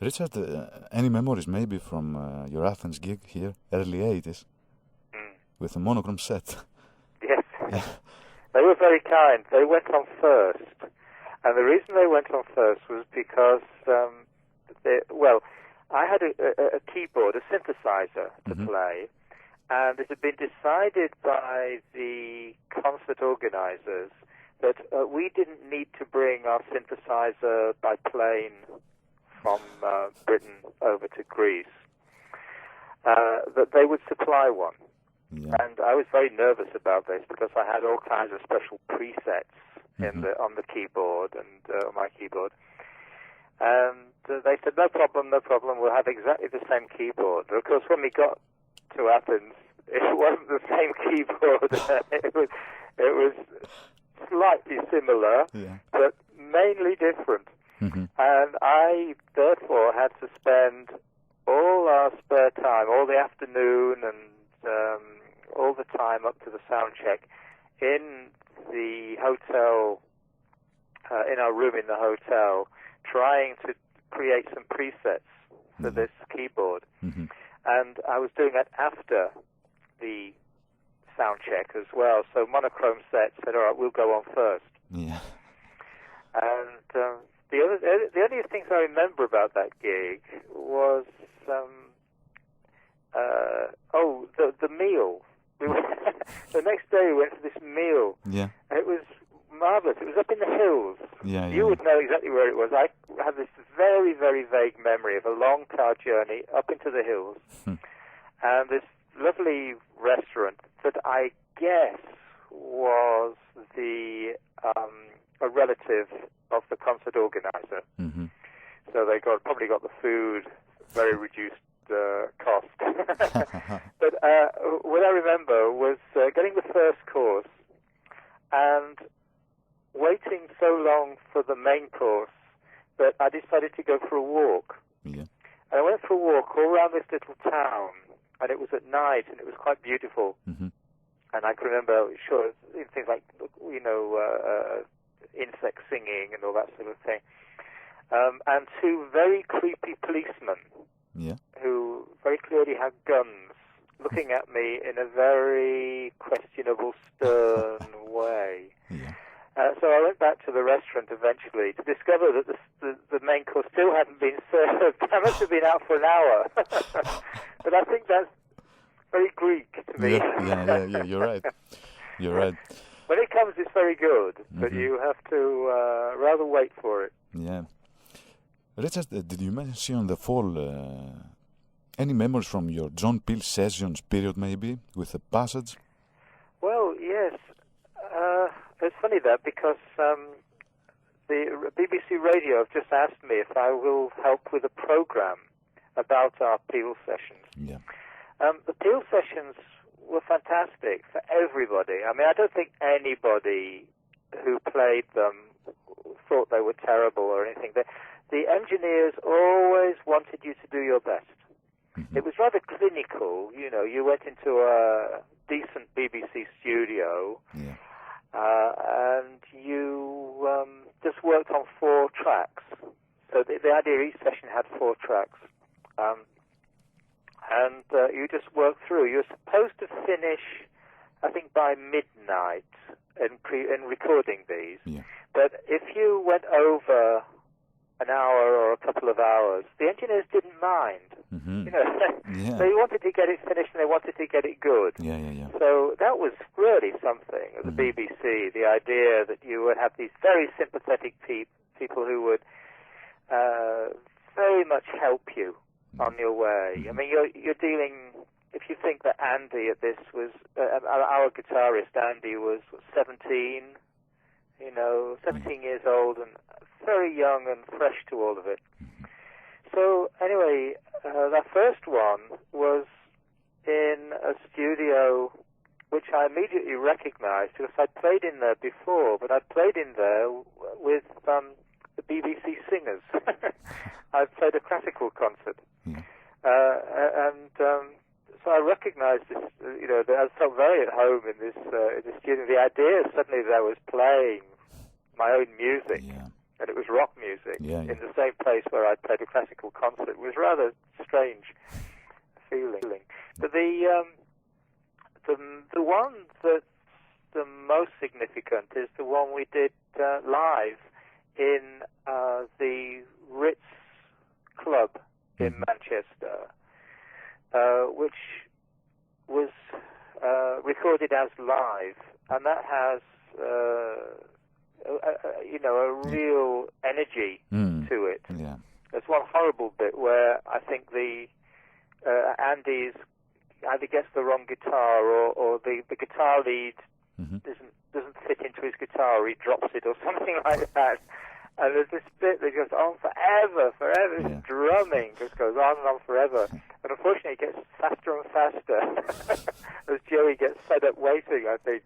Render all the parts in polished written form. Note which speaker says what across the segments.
Speaker 1: Richard, any memories maybe from your Athens gig here, early 80s, with the monochrome set?
Speaker 2: Yes. They were very kind. They went on first. And the reason they went on first was because, I had a keyboard, a synthesizer to play, and it had been decided by the concert organizers that we didn't need to bring our synthesizer by plane from Britain over to Greece, that they would supply one. Yeah. And I was very nervous about this because I had all kinds of special presets on the keyboard and on my keyboard. And they said, no problem, we'll have exactly the same keyboard. But of course, when we got to Athens, it wasn't the same keyboard. it was slightly similar, but mainly different. And I, therefore, had to spend all our spare time, all the afternoon and all the time up to the sound check in the hotel, in our room in the hotel, trying to create some presets for this keyboard. And I was doing that after the sound check as well. So Monochrome Set said, all right, we'll go on first. Yeah. And the only things I remember about that gig was the meal. The next day we went for this meal. Yeah. And it was marvelous. It was up in the hills. Yeah, you would know exactly where it was. I have this very, very vague memory of a long car journey up into the hills, and this lovely restaurant that I guess was a relative of the concert organizer. So they probably got the food very reduced cost. But what I remember was getting the first course and waiting so long for the main course that I decided to go for a walk. Yeah. And I went for a walk all around this little town, and it was at night, and it was quite beautiful. And I can remember, things like, insects singing and all that sort of thing. And two very creepy policemen who very clearly had guns looking at me in a very questionable, stern way. So I went back to the restaurant eventually to discover that the main course still hadn't been served. I must have been out for an hour. But I think that's very Greek to me.
Speaker 1: Yeah, you're right. You're right.
Speaker 2: When it comes, it's very good, but you have to rather wait for it.
Speaker 1: Yeah. Richard, did you mention the fall? Any memories from your John Peel sessions period, maybe, with the Passage?
Speaker 2: Well, yes. It's funny that because the BBC Radio have just asked me if I will help with a program about our Peel sessions. Yeah. The Peel sessions were fantastic for everybody. I mean, I don't think anybody who played them thought they were terrible or anything. The engineers always wanted you to do your best. It was rather clinical, you went into a decent BBC studio and you just worked on 4 tracks. So the idea each session had 4 tracks. And you just worked through. You're supposed to finish, I think, by midnight in recording these. Yeah. But if you went over an hour or a couple of hours, the engineers didn't mind. They wanted to get it finished and they wanted to get it good. So that was really something at the BBC, the idea that you would have these very sympathetic people who would very much help you on your way. I mean, you're dealing, if you think that Andy at this was, our guitarist Andy was 17, 17 years old and very young and fresh to all of it. So anyway, that first one was in a studio which I immediately recognized because I'd played in there before, but I'd played in there with the BBC singers. I played a classical concert. So I recognized this, I felt very at home in this studio. The idea suddenly that I was playing my own music, and it was rock music. music
Speaker 1: Yeah, yeah.
Speaker 2: in the same place where I played a classical concert. It was rather strange feeling. But the one that's the most significant is the one we did live in the Ritz Club in Manchester, which was recorded as live, and that has a real energy to it.
Speaker 1: Yeah.
Speaker 2: There's one horrible bit where I think the Andy's either gets the wrong guitar or the guitar lead doesn't fit into his guitar, or he drops it or something like that. And there's this bit that goes on forever.
Speaker 1: Yeah.
Speaker 2: This drumming just goes on and on forever. And unfortunately, it gets faster and faster as Joey gets fed up waiting, I think.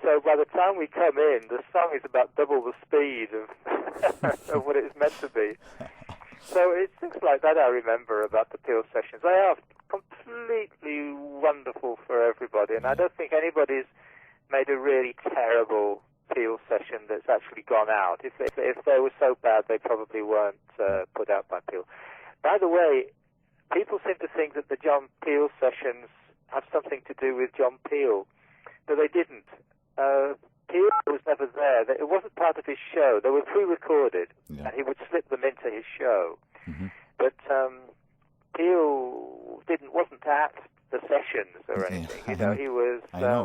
Speaker 2: So by the time we come in, the song is about double the speed of what it's meant to be. So it's things like that I remember about the Peel sessions. They are completely wonderful for everybody, and I don't think anybody's made a really terrible Peel session that's actually gone out. If they were so bad, they probably weren't put out by Peel. By the way, people seem to think that the John Peel sessions have something to do with John Peel, but they didn't. Peel was never there. It wasn't part of his show. They were pre-recorded, and he would slip them into his show. But Peel wasn't at the sessions or anything. He was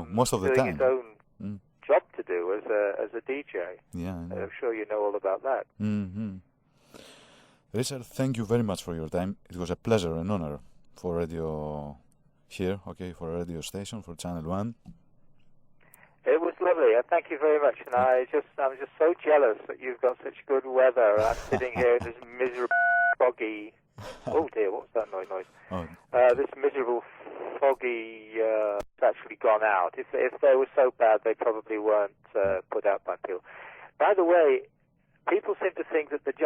Speaker 1: most of the
Speaker 2: doing
Speaker 1: time.
Speaker 2: his own job to do as a DJ.
Speaker 1: Yeah,
Speaker 2: I'm sure you know all about that.
Speaker 1: Richard, thank you very much for your time. It was a pleasure and honor for radio here, for a radio station, for Channel 1.
Speaker 2: It was lovely. Thank you very much. And I'm just so jealous that you've got such good weather. I'm sitting here in this miserable, foggy. Oh dear, what's that noise? This miserable, foggy. It's actually gone out. If they were so bad, they probably weren't put out by Peel. By the way, people seem to think that the John